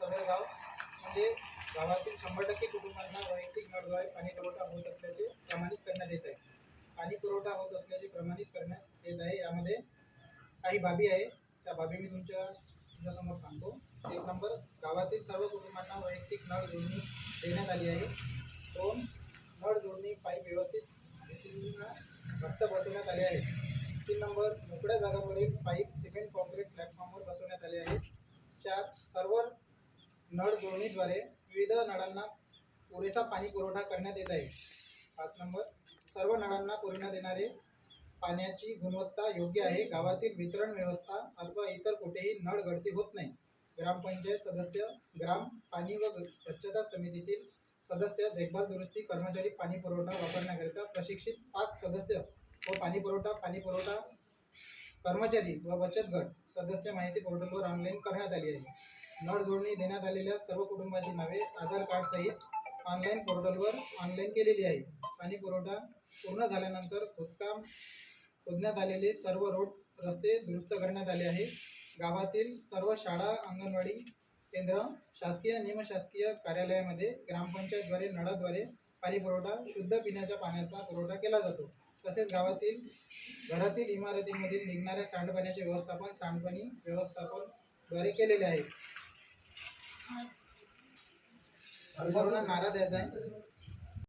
सदर गाव म्हणजे गावातील 100% कुटुंबांना वैयक्तिक नळद्वारे पाणी पुरवठा होत असल्याचे प्रमाणित करण्यात येत आहे. पाणी पुरवठा होत असल्याचे प्रमाणित करण्यात येत आहे. यामध्ये काही बाबी आहे, त्या बाबी मी तुमच्यासमोर सांगतो. 1 नंबर, गावातील सर्व कुटुंबांना वैयक्तिक नळ जोडणी देण्यात आली आहे. 2, नळ जोडणी पाईप व्यवस्थित घट्ट बसवण्यात आले आहे. 3 नंबर, मोकळ्या जागांवरील पाईप सिमेंट कॉन्क्रीट प्लॅटफॉर्मवर बसवण्यात आले आहेत. 4, सर्व नळ जोडणीद्वारे विविध नळांना पुरेसा पाणी पुरवठा करण्यात येत आहे. 5 नंबर, सर्व नळांना पुरवण्यात येणारे पाण्याची गुणवत्ता योग्य आहे. गावातील वितरण व्यवस्था अथवा इतर कुठेही नळ गळती होत नाही. ग्रामपंचायत सदस्य, ग्राम पाणी व स्वच्छता समितीतील सदस्य, देखभाल दुरुस्ती कर्मचारी, पाणी पुरवठा वापरण्याकरिता प्रशिक्षित 5 सदस्य व पाणी पुरवठा कर्मचारी व बचत गट सदस्य माहिती पोर्टलवर ऑनलाईन करण्यात आली आहे. नळ जोडणी देण्यात आलेल्या सर्व कुटुंबाची नावे आधार कार्ड सहित ऑनलाईन पोर्टलवर ऑनलाईन केलेली आहे. पाणी पुरवठा पूर्ण झाल्यानंतर खोदण्यात आलेले सर्व रोड रस्ते दुरुस्त करण्यात आले आहे. गावातील सर्व शाळा, अंगणवाडी केंद्र, शासकीय निमशासकीय कार्यालयामध्ये ग्रामपंचायतद्वारे नळाद्वारे पाणी पुरवठा, शुद्ध पिण्याच्या पाण्याचा पुरवठा केला जातो. तसेच गावातील घरातील इमारतींमधील निघणाऱ्या सांडपाण्याचे व्यवस्थापन सांडपाणी व्यवस्थापनद्वारे केलेले आहे. नारा द्यायचा आहे.